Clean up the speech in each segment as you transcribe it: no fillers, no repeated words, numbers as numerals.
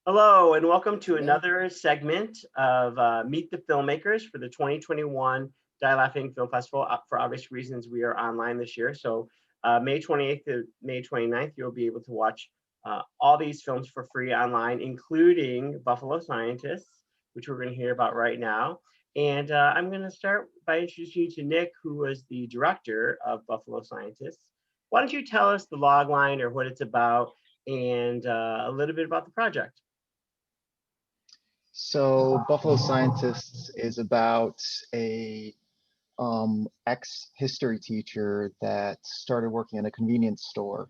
Hello, and welcome to another segment of Meet the Filmmakers for the 2021 DLFF Film Festival. For obvious reasons, we are online this year. So May 28th to May 29th, you'll be able to watch all these films for free online, including Buffalo Scientists, which we're going to hear about right now. And I'm going to start by introducing you to Nick, who was the director of Buffalo Scientists. Why don't you tell us the log line or what it's about and a little bit about the project? So Buffalo Scientists is about a ex-history teacher that started working in a convenience store.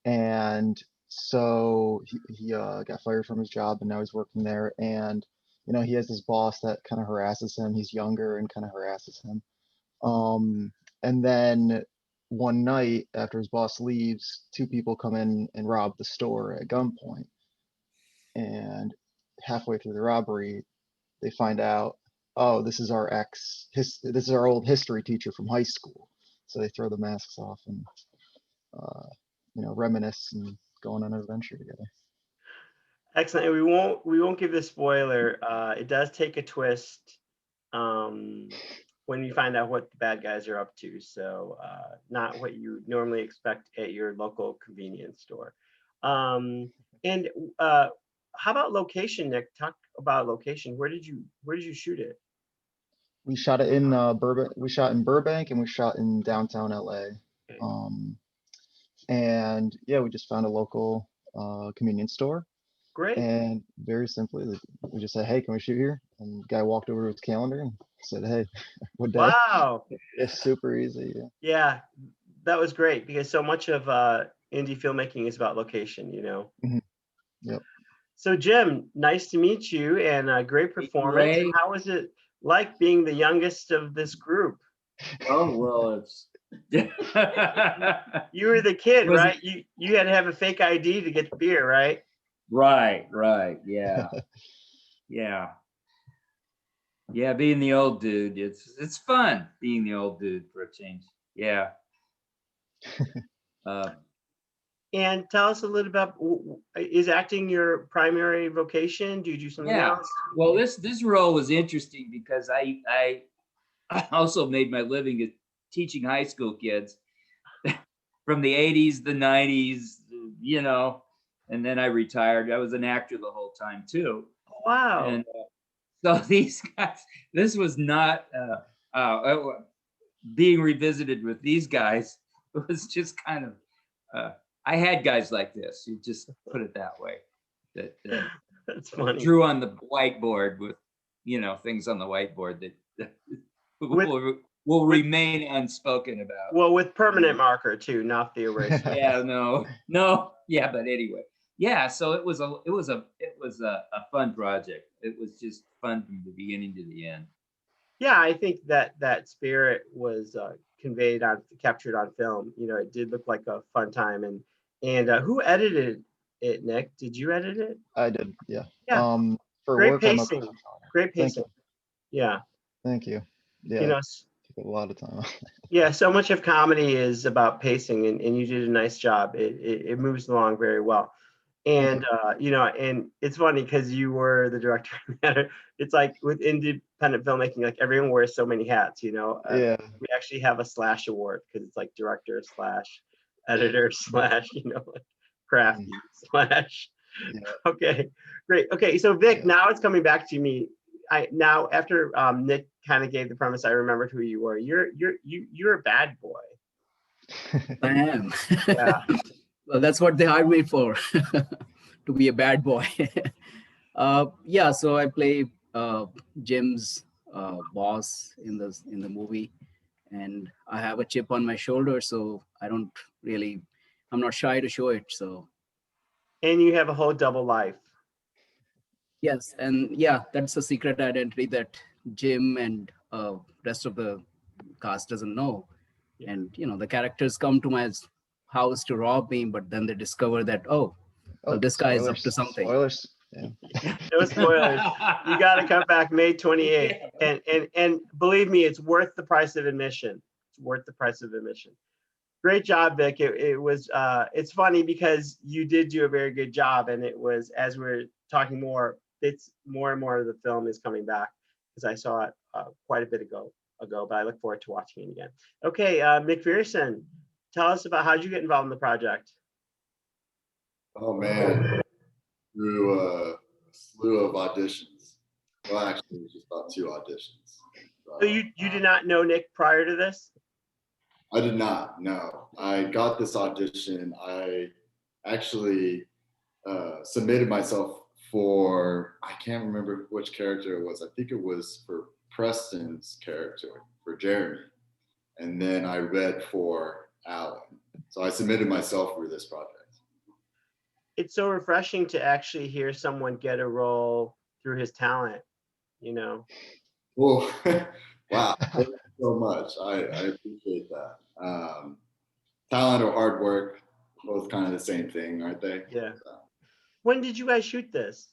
And so he got fired from his job and now he's working there. And, you know, he has this boss that kind of harasses him. He's younger and kind of harasses him. And then one night after his boss leaves, two people come in and rob the store at gunpoint. And halfway through the robbery, they find out, oh, this is our this is our old history teacher from high school. So they throw the masks off and you know, reminisce and go on an adventure together. Excellent. And we won't give the spoiler. It does take a twist when you find out what the bad guys are up to. So not what you normally expect at your local convenience store. And how about location, Nick? Talk about location. Where did you shoot it? We shot it in Burbank. We shot in Burbank and we shot in downtown LA. Okay. And yeah, we just found a local convenience store. Great. And very simply, we just said, "Hey, can we shoot here?" And the guy walked over to his calendar and said, "Hey, what day?" Wow. It's super easy. Yeah. Yeah, that was great because so much of indie filmmaking is about location, you know. Mm-hmm. Yep. So Jim, nice to meet you and great performance. Ray. How was it like being the youngest of this group? Oh, well, it's You were the kid, Was it- right? You had to have a fake ID to get the beer, right? right, yeah. Yeah, being the old dude, it's fun being the old dude for a change. Yeah. And tell us a little about, is acting your primary vocation? Do you do something Yeah. else? Well, this role was interesting because I also made my living at teaching high school kids from the 80s, the 90s, you know, and then I retired. I was an actor the whole time too. Wow. And so these guys, this was not being revisited with these guys. It was just kind of, I had guys like this, you just put it that way, that That's funny. drew on the whiteboard with, you know, things on the whiteboard that will remain unspoken about. Well, with permanent marker too, not the eraser. Yeah, no, yeah, but anyway, yeah. So it was a fun project. It was just fun from the beginning to the end. Yeah, I think that spirit was captured on film. You know, it did look like a fun time. And who edited it, Nick? Did you edit it? I did. Yeah. Yeah. For Great work, pacing. Great pacing. Yeah. Thank you. Yeah. You know, took a lot of time. yeah. So much of comedy is about pacing, and you did a nice job. It moves along very well. And you know, and it's funny because you were the director. It's like with independent filmmaking, like everyone wears so many hats. You know, Yeah. we actually have a slash award because it's like director slash editor slash, you know, like crafty slash. Yeah. Okay, great. Okay, so Vic, Yeah. now it's coming back to me. Now after Nick kind of gave the premise, I remembered who you were. You're a bad boy. I am. Yeah. Well, that's what they hired me for, to be a bad boy. Yeah, so I play Jim's boss in the movie, and I have a chip on my shoulder, so I'm not shy to show it. So. And you have a whole double life. Yes, and yeah, that's a secret identity that Jim and rest of the cast doesn't know. Yeah. And you know, the characters come to my house to rob me, but then they discover that, well, this guy is up to something. Spoilers. Yeah. No spoilers. You got to come back May 28th, and believe me, it's worth the price of admission. It's worth the price of admission. Great job, Vic. It was, it's funny because you did do a very good job, and it was, as we're talking more, it's more and more of the film is coming back because I saw it quite a bit ago, but I look forward to watching it again. Okay, McPherson, tell us about how did you get involved in the project? Oh man, through a slew of auditions. Well, actually, it was just about 2 auditions. So you did not know Nick prior to this? I did not. No, I got this audition. I actually submitted myself for, I can't remember which character it was. I think it was for Preston's character, for Jeremy. And then I read for Alan. So I submitted myself for this project. It's so refreshing to actually hear someone get a role through his talent, you know? Oh, wow. Thank you so much. I appreciate that. Talent or hard work, both kind of the same thing, aren't they? Yeah. So. When did you guys shoot this?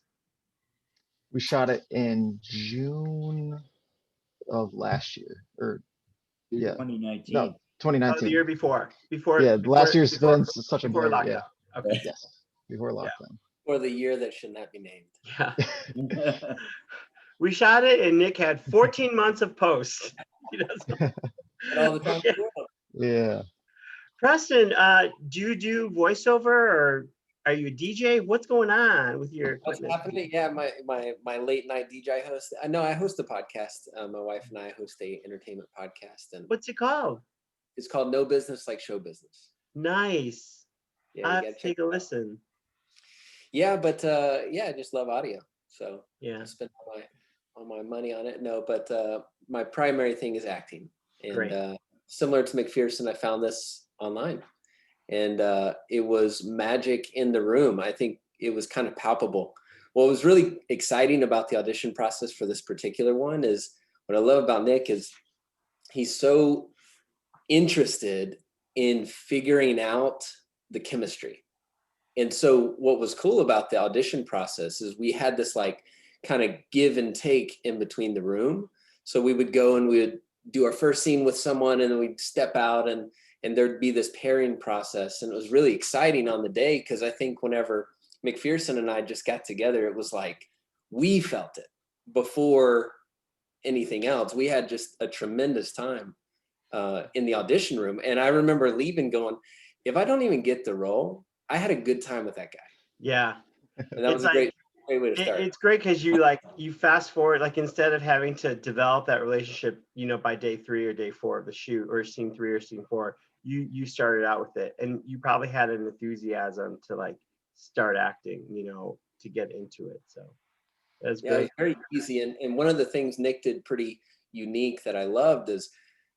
We shot it in June of last year, or yeah, 2019. no, Oh, the 2019. year before. Yeah, last year's before, been such a before blur. lockdown. Yeah, Okay. yes, before lockdown. Or the year that should not be named. Yeah. We shot it and Nick had 14 months of post. He doesn't- And all the time. Yeah. Yeah. Preston, do you do voiceover or are you a DJ? What's going on with your What's equipment? happening? Yeah, my late night DJ host. I know I host a podcast. My wife and I host a entertainment podcast, and What's it called? it's called No Business Like Show Business. Nice. Yeah, I you have gotta to check take a listen. Yeah, but yeah, I just love audio. So Yeah. I spend all my money on it. No, but my primary thing is acting. And Great. Similar to McPherson, I found this online. And it was magic in the room. I think it was kind of palpable. What was really exciting about the audition process for this particular one is what I love about Nick is he's so interested in figuring out the chemistry. And so what was cool about the audition process is we had this like kind of give and take in between the room. So we would go and we would do our first scene with someone and then we'd step out and there'd be this pairing process. And it was really exciting on the day because I think whenever McPherson and I just got together, it was like we felt it before anything else. We had just a tremendous time in the audition room. And I remember leaving going, if I don't even get the role, I had a good time with that guy. Yeah. And that was a great way to start. It's great because you fast forward, like instead of having to develop that relationship, by day 3 or day 4 of the shoot or scene 3 or scene 4, you started out with it and you probably had an enthusiasm to like start acting, to get into it. So that's Yeah, it great. was very easy. And one of the things Nick did pretty unique that I loved is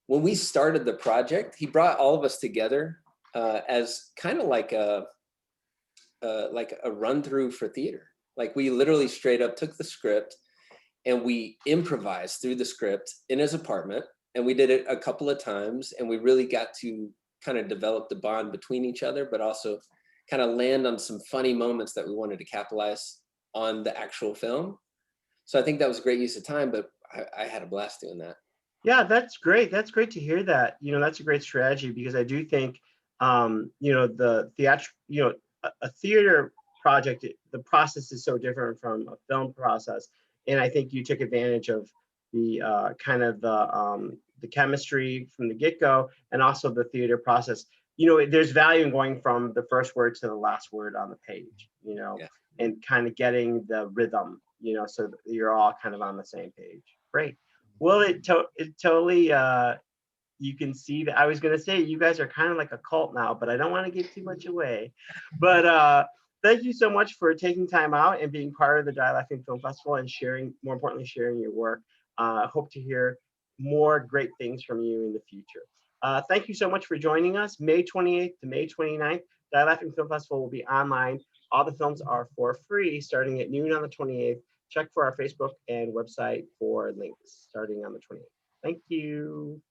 when we started the project, he brought all of us together as kind of like a run through for theater. Like we literally straight up took the script and we improvised through the script in his apartment. And we did it a couple of times and we really got to kind of develop the bond between each other, but also kind of land on some funny moments that we wanted to capitalize on the actual film. So I think that was a great use of time, but I had a blast doing that. Yeah, that's great. That's great to hear that. That's a great strategy because I do think, the theatrical, a theater project, the process is so different from a film process. And I think you took advantage of the kind of the chemistry from the get-go and also the theater process. There's value in going from the first word to the last word on the page, Yeah. and kind of getting the rhythm, so that you're all kind of on the same page. Great. Well, it totally, you can see that. I was going to say you guys are kind of like a cult now, but I don't want to give too much away. But thank you so much for taking time out and being part of the DLFF Film Festival and more importantly, sharing your work. Hope to hear more great things from you in the future. Thank you so much for joining us. May 28th to May 29th, DLFF Film Festival will be online. All the films are for free starting at noon on the 28th. Check for our Facebook and website for links starting on the 28th. Thank you.